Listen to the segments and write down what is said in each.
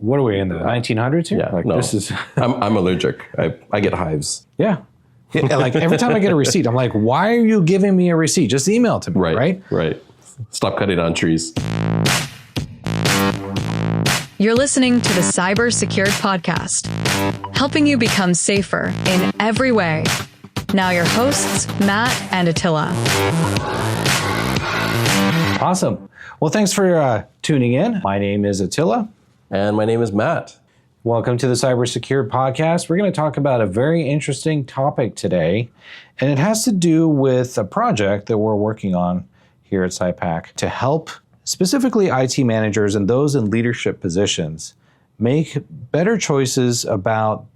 What are we in the 1900s here? Yeah, like no. this is. I'm allergic. I get hives. Yeah. Like every time I get a receipt, I'm like, why are you giving me a receipt? Just email it to me, right? Right. Stop cutting on trees. You're listening to the Cybersecurity Podcast, helping you become safer in every way. Now your hosts, Matt and Attila. Awesome. Well, thanks for tuning in. My name is Attila. And my name is Matt. Welcome to the Cybersecurity Podcast. We're going to talk about a very interesting topic today, and it has to do with a project that we're working on here at SciPac to help specifically IT managers and those in leadership positions make better choices about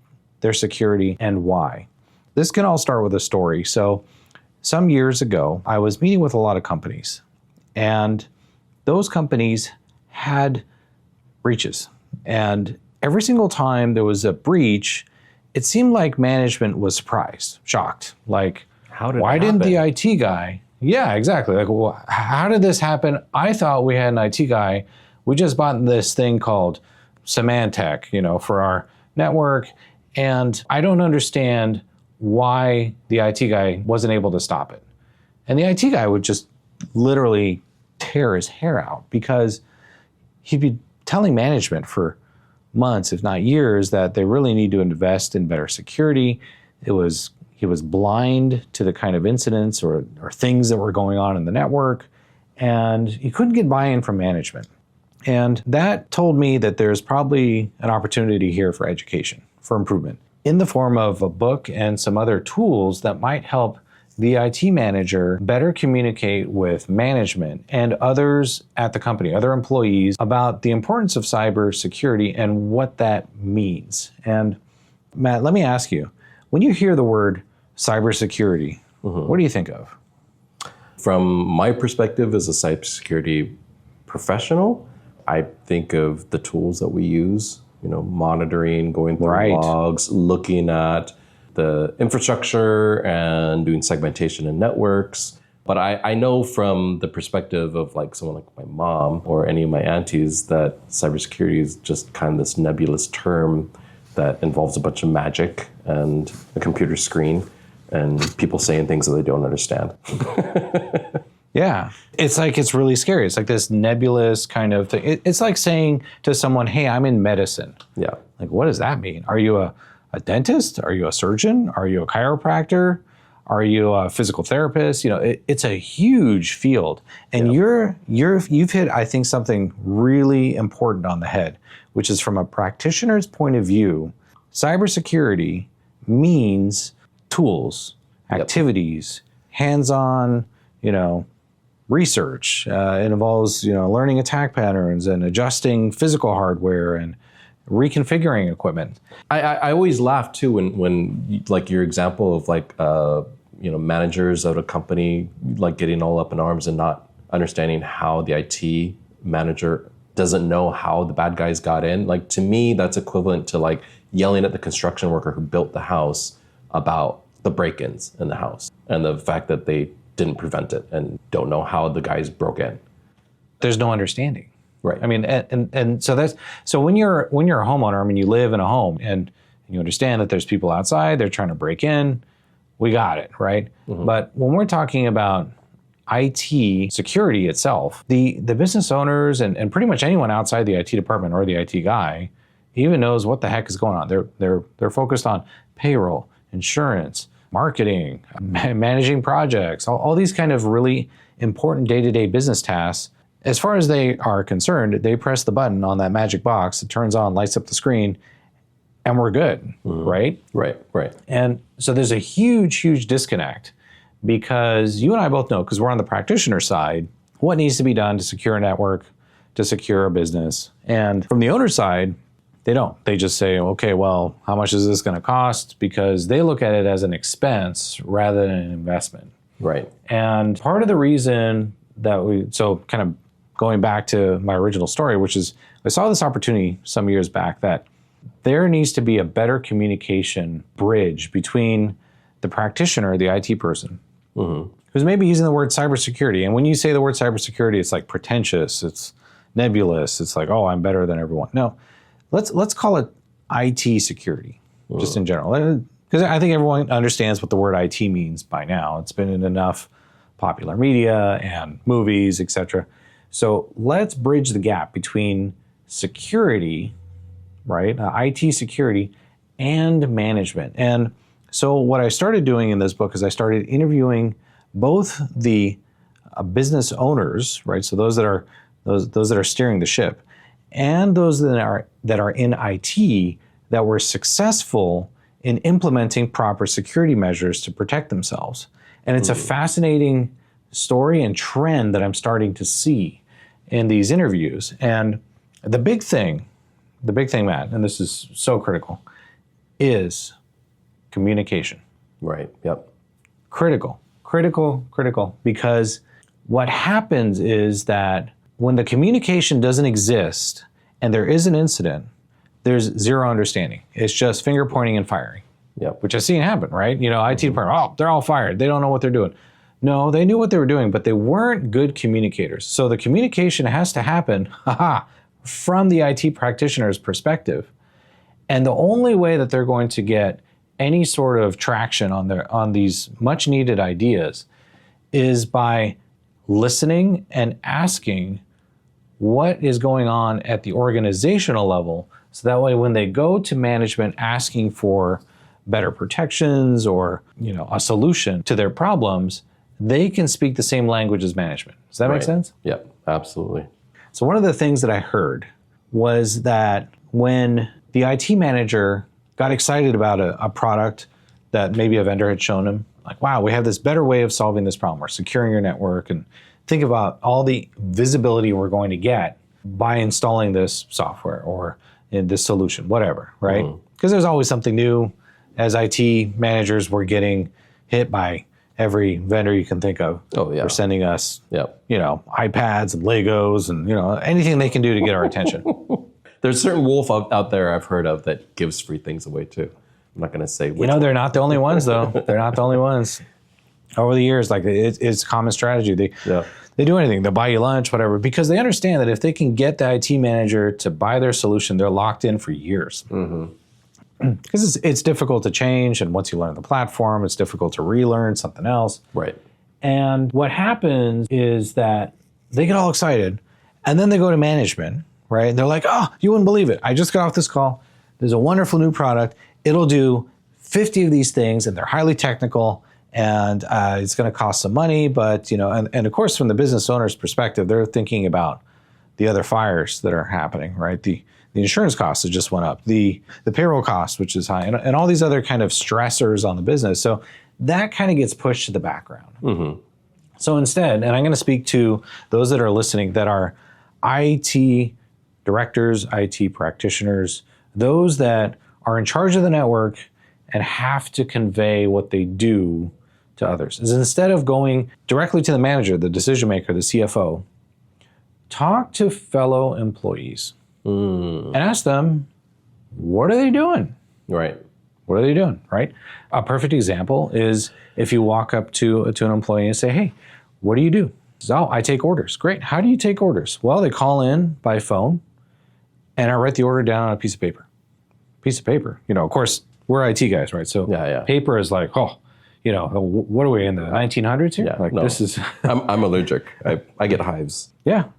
their security and why. This can all start with a story. So some years ago, I was meeting with a lot of companies, and those companies had breaches. And every single time there was a breach, it seemed like management was surprised, shocked. Like, why didn't the IT guy? Yeah, exactly. Like, well, how did this happen? I thought we had an IT guy. We just bought this thing called Symantec, for our network. And I don't understand why the IT guy wasn't able to stop it. And the IT guy would just literally tear his hair out because he'd be telling management for months, if not years, that they really need to invest in better security. He was blind to the kind of incidents or things that were going on in the network, and he couldn't get buy-in from management. And that told me that there's probably an opportunity here for education, for improvement, in the form of a book and some other tools that might help the IT manager better communicate with management and others at the company, other employees, about the importance of cybersecurity and what that means. And Matt, let me ask you, when you hear the word cybersecurity, what do you think of? From my perspective as a cybersecurity professional, I think of the tools that we use, monitoring, going through logs, looking at the infrastructure and doing segmentation in networks. But I know from the perspective of like someone like my mom or any of my aunties that cybersecurity is just kind of this nebulous term that involves a bunch of magic and a computer screen and people saying things that they don't understand. Yeah. It's really scary. It's like this nebulous kind of thing. It's like saying to someone, hey, I'm in medicine. Yeah. Like, what does that mean? Are you a dentist? Are you a surgeon? Are you a chiropractor? Are you a physical therapist? It's a huge field. And you've hit, I think, something really important on the head, which is from a practitioner's point of view, cybersecurity means tools, activities, hands-on, research. It involves, learning attack patterns and adjusting physical hardware and reconfiguring equipment. I always laugh too when like your example of like managers of a company like getting all up in arms and not understanding how the IT manager doesn't know how the bad guys got in. Like, to me, that's equivalent to like yelling at the construction worker who built the house about the break-ins in the house and the fact that they didn't prevent it and don't know how the guys broke in. There's no understanding. Right. I mean, and so when you're a homeowner, you live in a home and you understand that there's people outside, they're trying to break in, we got it, right? Mm-hmm. But when we're talking about IT security itself, the business owners and pretty much anyone outside the IT department or the IT guy even knows what the heck is going on. They're focused on payroll, insurance, marketing, managing projects, all these kind of really important day-to-day business tasks. As far as they are concerned, they press the button on that magic box, it turns on, lights up the screen, and we're good, right? Right. And so there's a huge, huge disconnect because you and I both know, because we're on the practitioner side, what needs to be done to secure a network, to secure a business. And from the owner side, they don't. They just say, okay, well, how much is this going to cost? Because they look at it as an expense rather than an investment. Right. And part of the reason so kind of going back to my original story, which is I saw this opportunity some years back that there needs to be a better communication bridge between the practitioner, the IT person, who's maybe using the word cybersecurity. And when you say the word cybersecurity, it's like pretentious, it's nebulous, it's like, oh, I'm better than everyone. No, let's call it IT security, just in general. Because I think everyone understands what the word IT means by now. It's been in enough popular media and movies, etc. So let's bridge the gap between security, right, IT security, and management. And so what I started doing in this book is I started interviewing both the business owners, right, so those that are steering the ship, and those that are in IT that were successful in implementing proper security measures to protect themselves. And it's a fascinating story and trend that I'm starting to see in these interviews. And the big thing, Matt, and this is so critical, is communication. Right. Yep. Critical, because what happens is that when the communication doesn't exist and there is an incident, there's zero understanding. It's just finger pointing and firing. Yep. Which I've seen happen, right? IT department, oh, they're all fired. They don't know what they're doing. No, they knew what they were doing, but they weren't good communicators. So the communication has to happen, from the IT practitioner's perspective. And the only way that they're going to get any sort of traction on these much needed ideas is by listening and asking what is going on at the organizational level. So that way, when they go to management asking for better protections or a solution to their problems, they can speak the same language as management. Does that make sense? Yep, absolutely. So one of the things that I heard was that when the IT manager got excited about a product that maybe a vendor had shown him, like, wow, we have this better way of solving this problem. We're securing your network, and think about all the visibility we're going to get by installing this software or in this solution, whatever, right? Because there's always something new. As IT managers, we're getting hit by every vendor you can think of. Oh, yeah. They're sending us, iPads and Legos and, anything they can do to get our attention. There's a certain wolf out there I've heard of that gives free things away too. I'm not going to say which they're not the only ones, though. They're not the only ones. Over the years, like it's common strategy. They do anything. They'll buy you lunch, whatever, because they understand that if they can get the IT manager to buy their solution, they're locked in for years. Because it's difficult to change, and once you learn the platform, it's difficult to relearn something else. Right. And what happens is that they get all excited, and then they go to management, right? And they're like, oh, you wouldn't believe it. I just got off this call. There's a wonderful new product. It'll do 50 of these things, and they're highly technical, and it's going to cost some money. But, and of course, from the business owner's perspective, they're thinking about the other fires that are happening, right? The insurance costs that just went up, the payroll costs, which is high, and all these other kind of stressors on the business. So that kind of gets pushed to the background. So instead, and I'm going to speak to those that are listening that are IT directors, IT practitioners, those that are in charge of the network and have to convey what they do to others. Is instead of going directly to the manager, the decision maker, the CFO, talk to fellow employees. And ask them, what are they doing? Right. What are they doing, right? A perfect example is if you walk up to an employee and say, hey, what do you do? He says, oh, I take orders. Great. How do you take orders? Well, they call in by phone, and I write the order down on a piece of paper. Of course, we're IT guys, right? So paper is like, what are we in the 1900s here? This is... I'm allergic. I get hives. Yeah.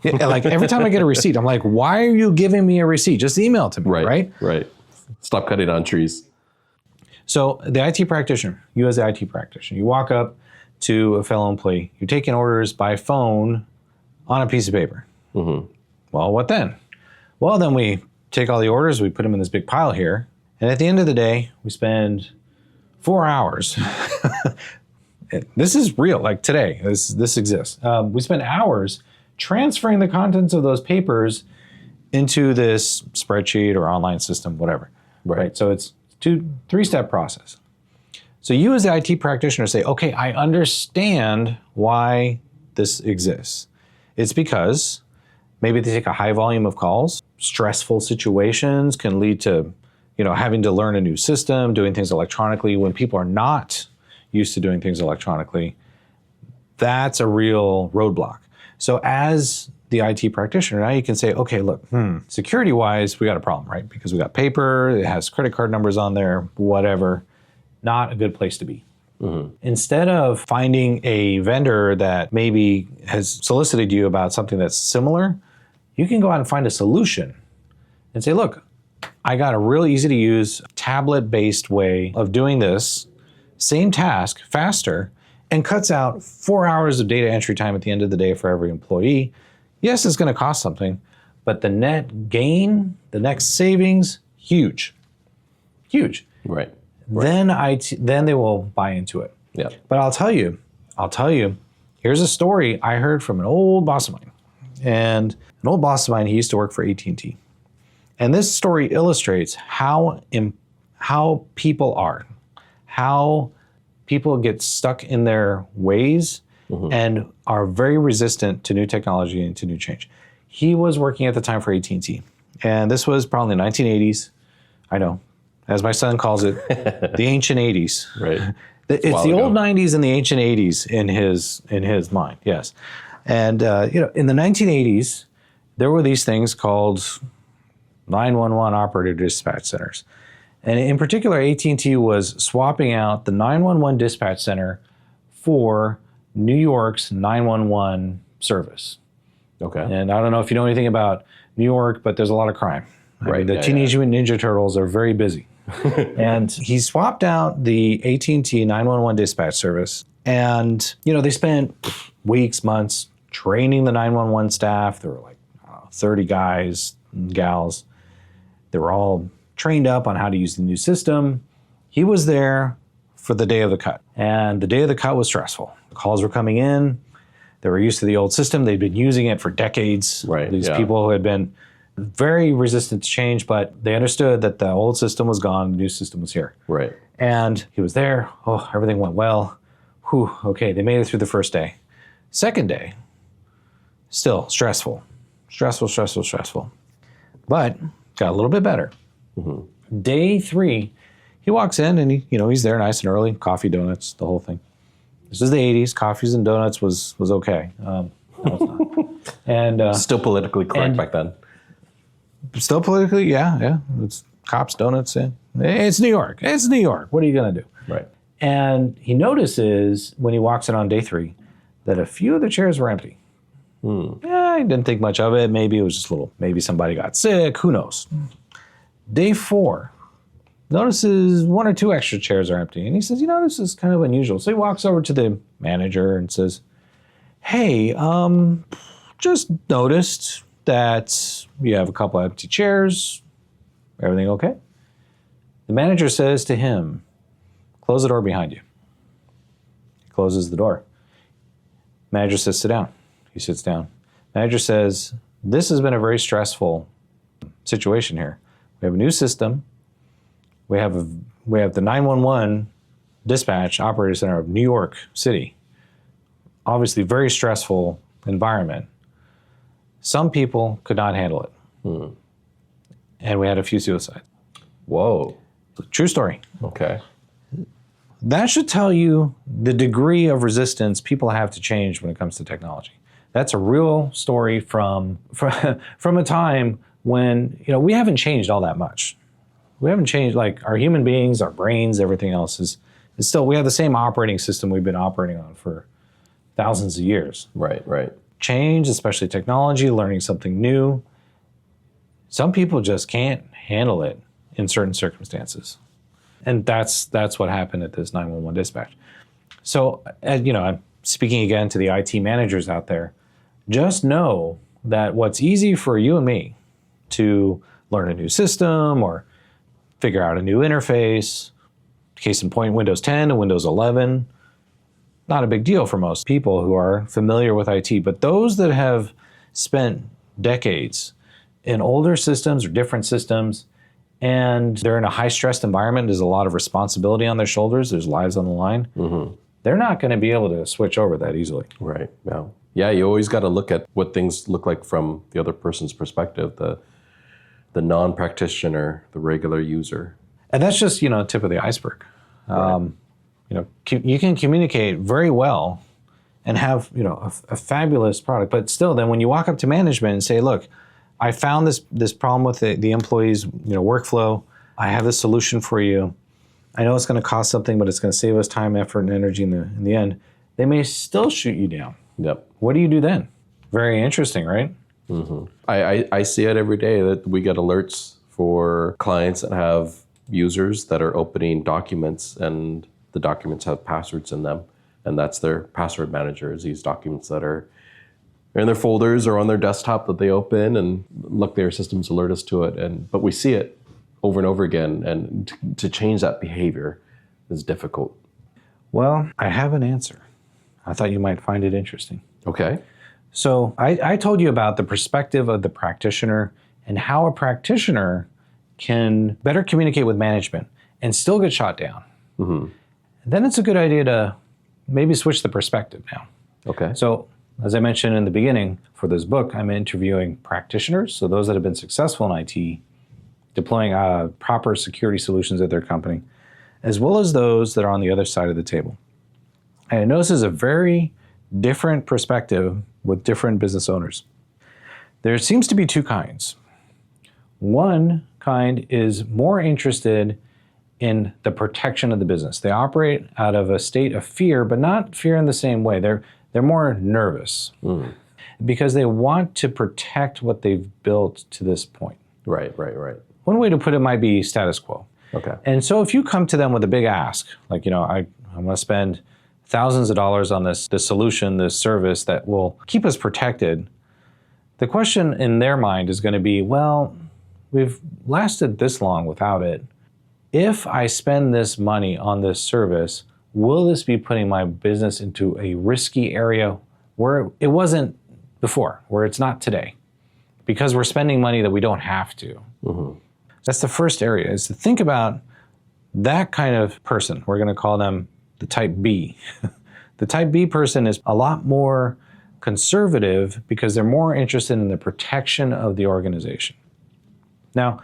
Like every time I get a receipt, I'm like, why are you giving me a receipt? Just email it to me, right? Right. Stop cutting on trees. So the IT practitioner, you as the IT practitioner, you walk up to a fellow employee, you're taking orders by phone on a piece of paper. Well, what then? Well, then we take all the orders, we put them in this big pile here, and at the end of the day, we spend 4 hours. This is real, like today, this exists. We spend hours transferring the contents of those papers into this spreadsheet or online system, whatever. Right? So it's 2-3-step process. So you as the IT practitioner say, okay, I understand why this exists. It's because maybe they take a high volume of calls. Stressful situations can lead to, having to learn a new system, doing things electronically when people are not used to doing things electronically. That's a real roadblock. So as the IT practitioner, now you can say, okay, look, security-wise, we got a problem, right? Because we got paper, it has credit card numbers on there, whatever. Not a good place to be. Instead of finding a vendor that maybe has solicited you about something that's similar, you can go out and find a solution and say, look, I got a really easy to use tablet-based way of doing this, same task, faster, and cuts out 4 hours of data entry time at the end of the day for every employee. Yes, it's going to cost something, but the net gain, the next savings, huge. Huge. Right. Then they will buy into it. Yeah. But I'll tell you, here's a story I heard from an old boss of mine. And an old boss of mine, he used to work for AT&T. And this story illustrates how people are, how people get stuck in their ways and are very resistant to new technology and to new change. He was working at the time for AT&T. And this was probably the 1980s. I know, as my son calls it, the ancient 80s. Right. It's the old 90s and the ancient 80s in his mind, yes. And in the 1980s, there were these things called 911 operator dispatch centers. And in particular, AT&T was swapping out the 911 dispatch center for New York's 911 service. Okay. And I don't know if you know anything about New York, but there's a lot of crime. I mean, the Teenage Mutant Ninja Turtles are very busy. And he swapped out the AT&T 911 dispatch service. And, they spent weeks, months training the 911 staff. There were like 30 guys and gals. They were all trained up on how to use the new system. He was there for the day of the cut. And the day of the cut was stressful. The calls were coming in. They were used to the old system. They'd been using it for decades. Right. These people who had been very resistant to change, but they understood that the old system was gone, the new system was here. Right. And he was there. Oh, everything went well. Whew, okay, they made it through the first day. Second day, still stressful. Stressful. But got a little bit better. Day 3, he walks in and he's there nice and early, coffee, donuts, the whole thing. This is the 80s. Coffees and donuts was okay. No, it's not. And still politically correct back then. Still politically, yeah. It's cops, donuts. Yeah. It's New York. What are you going to do? Right. And he notices when he walks in on day 3 that a few of the chairs were empty. Yeah, he didn't think much of it. Maybe it was just maybe somebody got sick. Who knows? Day 4, notices 1 or 2 extra chairs are empty. And he says, this is kind of unusual. So he walks over to the manager and says, hey, just noticed that you have a couple empty chairs. Everything okay? The manager says to him, close the door behind you. He closes the door. Manager says, sit down. He sits down. Manager says, this has been a very stressful situation here. We have a new system. We have the 911 dispatch operator center of New York City. Obviously, very stressful environment. Some people could not handle it. And we had a few suicides. Whoa. True story. Okay. That should tell you the degree of resistance people have to change when it comes to technology. That's a real story from a time when we haven't changed all that much. We haven't changed, like our human beings, our brains, everything else is still, we have the same operating system we've been operating on for thousands of years. Right. Change, especially technology, learning something new. Some people just can't handle it in certain circumstances. And that's what happened at this 911 dispatch. So, I'm speaking again to the IT managers out there. Just know that what's easy for you and me to learn a new system or figure out a new interface, case in point, Windows 10 and Windows 11, not a big deal for most people who are familiar with IT. But those that have spent decades in older systems or different systems, and they're in a high-stressed environment, there's a lot of responsibility on their shoulders, there's lives on the line, they're not going to be able to switch over that easily. Right, yeah, you always got to look at what things look like from the other person's perspective, the non-practitioner, the regular user. And that's just, tip of the iceberg. Right. You can communicate very well and have a fabulous product. But still, then when you walk up to management and say, look, I found this problem with the employees' workflow. I have this solution for you. I know it's going to cost something, but it's going to save us time, effort, and energy in the end. They may still shoot you down. Yep. What do you do then? Very interesting, right? Mm-hmm. I see it every day that we get alerts for clients that have users that are opening documents and the documents have passwords in them. And that's their password manager, is these documents that are in their folders or on their desktop that they open, and look, their systems alert us to it. But we see it over and over again, and to change that behavior is difficult. Well, I have an answer. I thought you might find it interesting. Okay. So I told you about the perspective of the practitioner and how a practitioner can better communicate with management and still get shot down. Mm-hmm. Then it's a good idea to maybe switch the perspective now. Okay. So as I mentioned in the beginning, for this book, I'm interviewing practitioners, so those that have been successful in IT, deploying proper security solutions at their company, as well as those that are on the other side of the table. And I know this is a very different perspective with different business owners. There seems to be two kinds. One kind is more interested in the protection of the business. They operate out of a state of fear, but not fear in the same way. They're more nervous because they want to protect what they've built to this point. Right. One way to put it might be status quo. Okay. And so if you come to them with a big ask, like, I'm going to spend thousands of dollars on this solution, this service that will keep us protected, the question in their mind is going to be, well, we've lasted this long without it. If I spend this money on this service, will this be putting my business into a risky area where it wasn't before, where it's not today? Because we're spending money that we don't have to. Mm-hmm. That's the first area, is to think about that kind of person. We're going to call them the type B. The type B person is a lot more conservative because they're more interested in the protection of the organization. Now,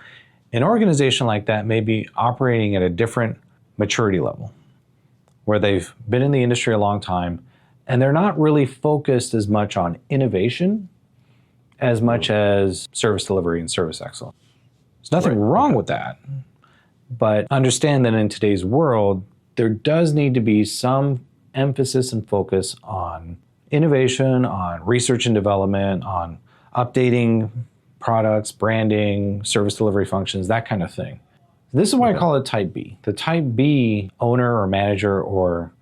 an organization like that may be operating at a different maturity level, where they've been in the industry a long time, and they're not really focused as much on innovation as much as service delivery and service excellence. There's nothing wrong with that, but understand that in today's world, there does need to be some emphasis and focus on innovation, on research and development, on updating products, branding, service delivery functions, that kind of thing. This is why I call it type B. The type B owner or manager or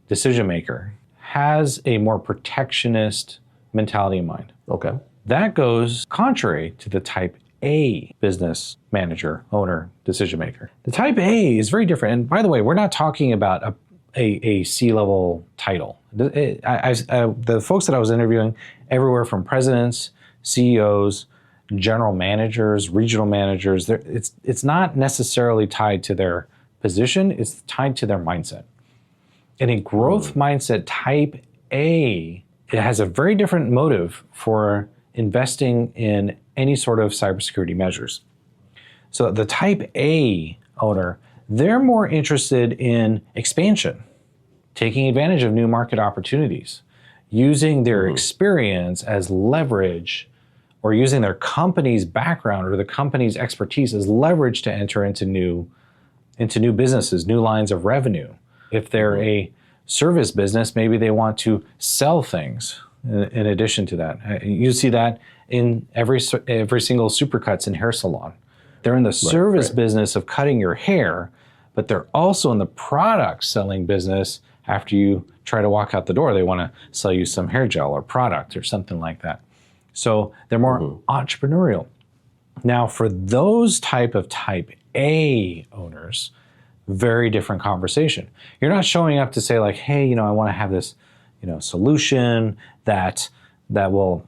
decision maker has a more protectionist mentality in mind. Okay. That goes contrary to the type A business manager, owner, decision maker. The type A is very different. And by the way, we're not talking about a C-level title. The folks that I was interviewing, everywhere from presidents, CEOs, general managers, regional managers, it's not necessarily tied to their position, it's tied to their mindset. In a growth mindset, type A, it has a very different motive for investing in any sort of cybersecurity measures. So the type A owner, they're more interested in expansion, taking advantage of new market opportunities, using their experience as leverage, or using their company's background or the company's expertise as leverage to enter into new businesses, new lines of revenue. If they're a service business, maybe they want to sell things in addition to that. You see that in every single Supercuts and hair salon. They're in the service business of cutting your hair, but they're also in the product selling business. After you try to walk out the door, they want to sell you some hair gel or product or something like that. So they're more entrepreneurial. Now, for those type A owners, very different conversation. You're not showing up to say like, hey, I want to have this, solution that will,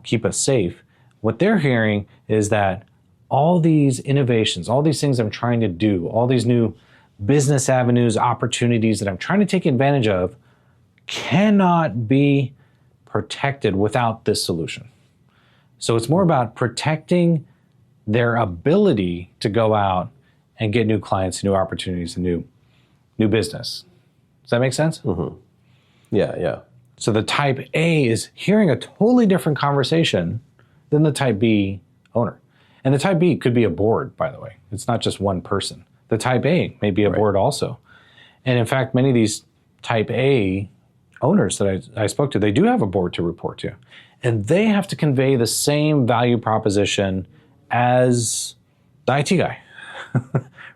keep us safe. What they're hearing is that all these innovations, all these things I'm trying to do, all these new business avenues, opportunities that I'm trying to take advantage of cannot be protected without this solution. So it's more about protecting their ability to go out and get new clients, new opportunities, and new business. Does that make sense? Mm-hmm. Yeah. So the type A is hearing a totally different conversation than the type B owner. And the type B could be a board, by the way. It's not just one person. The type A may be a board also. And in fact, many of these type A owners that I spoke to, they do have a board to report to. And they have to convey the same value proposition as the IT guy,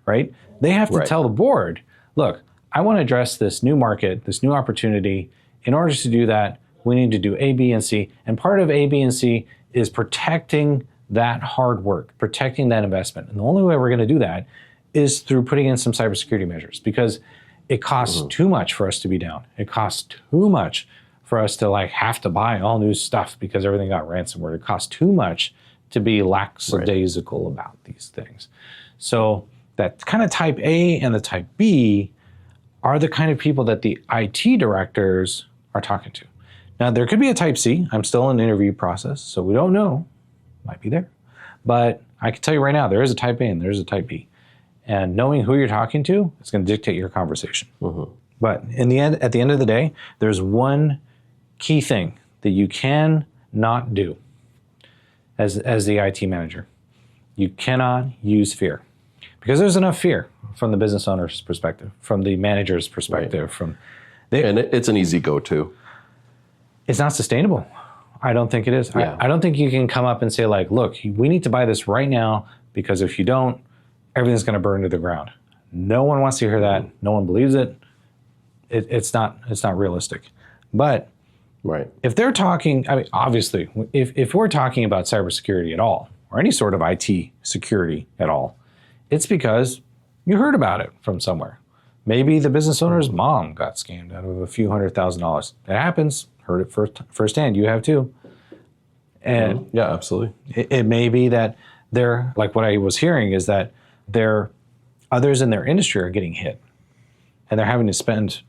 right? They have to tell the board, look, I want to address this new market, this new opportunity. In order to do that, we need to do A, B, and C. And part of A, B, and C is protecting that hard work, protecting that investment. And the only way we're going to do that is through putting in some cybersecurity measures, because it costs too much for us to be down. It costs too much for us to have to buy all new stuff because everything got ransomware. It costs too much to be lackadaisical about these things. So that kind of type A and the type B are the kind of people that the IT directors are talking to. Now, there could be a type C. I'm still in the interview process, so we don't know. Might be there. But I can tell you right now, there is a type A and there's a type B. And knowing who you're talking to is going to dictate your conversation. But at the end of the day, there's one key thing that you can not do as the IT manager. You cannot use fear. Because there's enough fear from the business owner's perspective, from the manager's perspective. And it's an easy go-to. It's not sustainable. I don't think it is. Yeah. I don't think you can come up and say look, we need to buy this right now, because if you don't, everything's going to burn to the ground. No one wants to hear that. No one believes it. It's not realistic. But if they're talking, obviously, if we're talking about cybersecurity at all, or any sort of IT security at all, it's because you heard about it from somewhere. Maybe the business owner's mom got scammed out of a few $100,000. It happens. Heard it firsthand. You have too. And yeah, absolutely. It may be that they're, like what I was hearing is that others in their industry are getting hit. And they're having to spend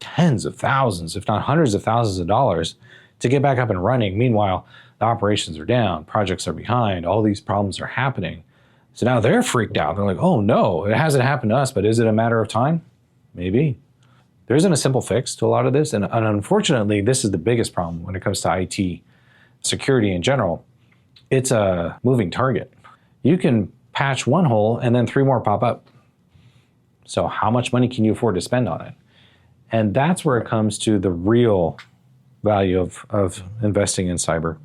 tens of thousands, if not hundreds of thousands of dollars to get back up and running. Meanwhile, the operations are down, projects are behind, all these problems are happening. So now they're freaked out. They're like, oh no, it hasn't happened to us, but is it a matter of time? Maybe. There isn't a simple fix to a lot of this. And unfortunately, this is the biggest problem when it comes to IT security in general. It's a moving target. You can patch one hole and then 3 more pop up. So how much money can you afford to spend on it? And that's where it comes to the real value of investing in cyber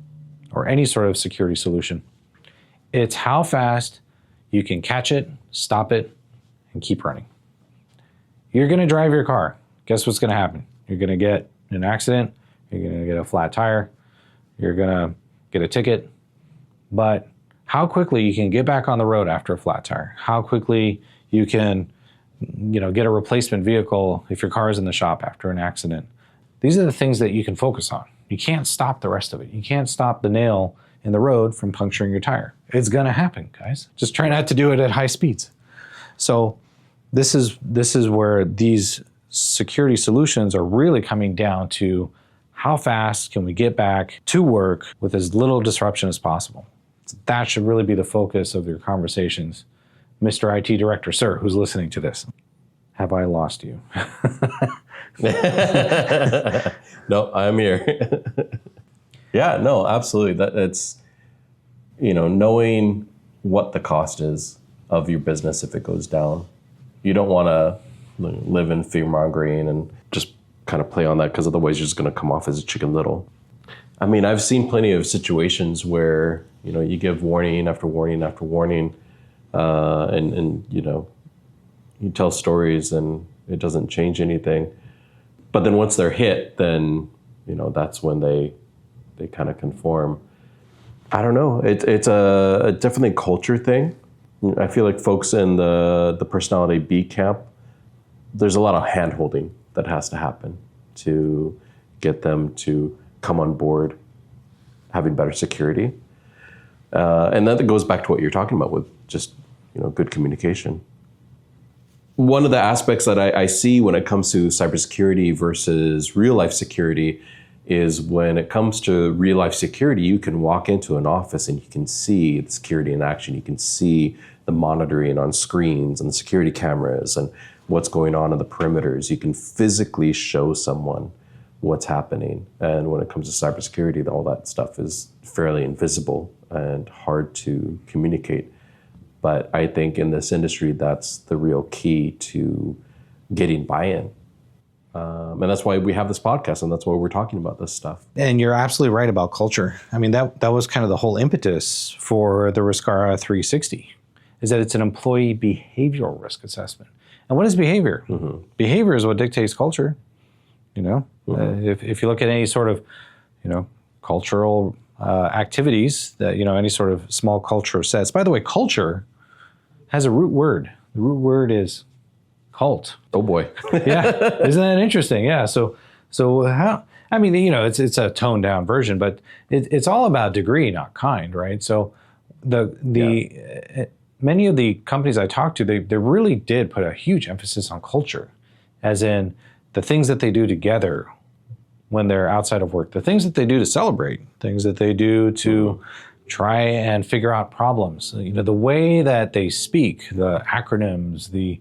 or any sort of security solution. It's how fast you can catch it, stop it, and keep running. You're going to drive your car. Guess what's going to happen? You're going to get in an accident. You're going to get a flat tire. You're going to get a ticket. But how quickly you can get back on the road after a flat tire? How quickly you can, get a replacement vehicle if your car is in the shop after an accident? These are the things that you can focus on. You can't stop the rest of it. You can't stop the nail in the road from puncturing your tire. It's going to happen, guys. Just try not to do it at high speeds. So this is where these security solutions are really coming down to how fast can we get back to work with as little disruption as possible. That should really be the focus of your conversations. Mr. IT Director, sir, who's listening to this, have I lost you? No, I'm here. Yeah, no, absolutely. It's, knowing what the cost is of your business if it goes down. You don't want to live in fear-mongering and just kind of play on that, because otherwise you're just going to come off as a Chicken Little. I mean, I've seen plenty of situations where, you give warning after warning after warning, and you tell stories and it doesn't change anything. But then once they're hit, then, that's when they kind of conform. I don't know. It's a definitely culture thing. I feel like folks in the personality B camp, there's a lot of hand-holding that has to happen to get them to come on board having better security. And that goes back to what you're talking about with just, good communication. One of the aspects that I see when it comes to cybersecurity versus real-life security is when it comes to real-life security, you can walk into an office and you can see the security in action. You can see the monitoring on screens and the security cameras and what's going on in the perimeters. You can physically show someone what's happening. And when it comes to cybersecurity, all that stuff is fairly invisible and hard to communicate. But I think in this industry, that's the real key to getting buy-in. And that's why we have this podcast, and that's why we're talking about this stuff. And you're absolutely right about culture. I mean, that was kind of the whole impetus for the Riscara 360, is that it's an employee behavioral risk assessment. And what is behavior? Mm-hmm. Behavior is what dictates culture. If you look at any sort of, cultural activities, that any sort of small culture sets. By the way, culture has a root word. The root word is cult. Oh boy. Yeah, isn't that interesting? Yeah. So how? I mean, it's a toned down version, but it's all about degree, not kind, right? So many of the companies I talked to, they really did put a huge emphasis on culture, as in the things that they do together when they're outside of work, the things that they do to celebrate, things that they do to try and figure out problems. The way that they speak, the acronyms, the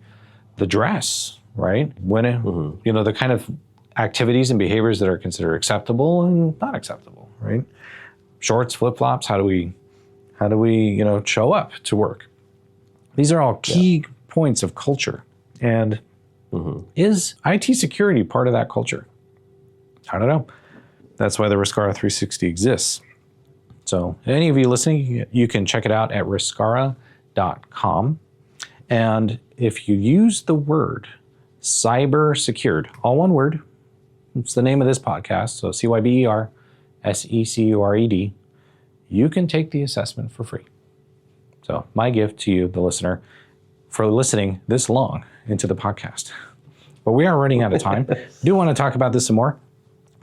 dress, right? When the kind of activities and behaviors that are considered acceptable and not acceptable, right? Shorts, flip-flops, how do we show up to work? These are all key points of culture. And is IT security part of that culture? I don't know. That's why the Riscara 360 exists. So any of you listening, you can check it out at riscara.com. And if you use the word cybersecured, all one word, it's the name of this podcast, so CYBERSECURED, you can take the assessment for free. So my gift to you, the listener, for listening this long into the podcast. But we are running out of time. I do want to talk about this some more.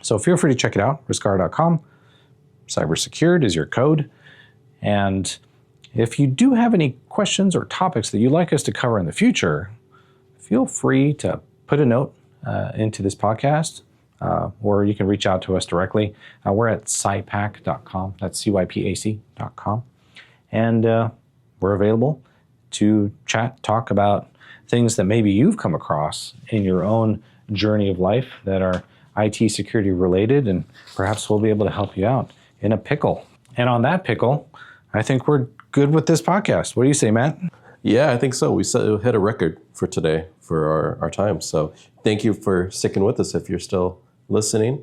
So feel free to check it out, riscara.com. Cybersecured is your code. And if you do have any questions or topics that you'd like us to cover in the future, feel free to put a note into this podcast, or you can reach out to us directly. We're at cypac.com. That's CYPAC.com. And we're available to chat, talk about things that maybe you've come across in your own journey of life that are IT security related, and perhaps we'll be able to help you out in a pickle. And on that pickle, I think we're good with this podcast. What do you say, Matt? Yeah, I think so. We hit a record for today for our time. So thank you for sticking with us if you're still listening.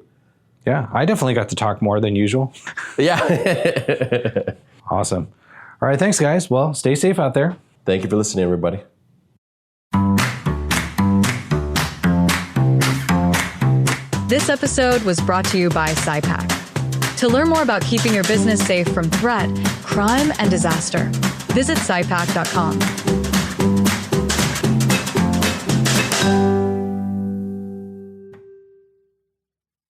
Yeah, I definitely got to talk more than usual. Yeah. Awesome. All right, thanks, guys. Well, stay safe out there. Thank you for listening, everybody. This episode was brought to you by Cypac. To learn more about keeping your business safe from threat, crime, and disaster, visit cypac.com.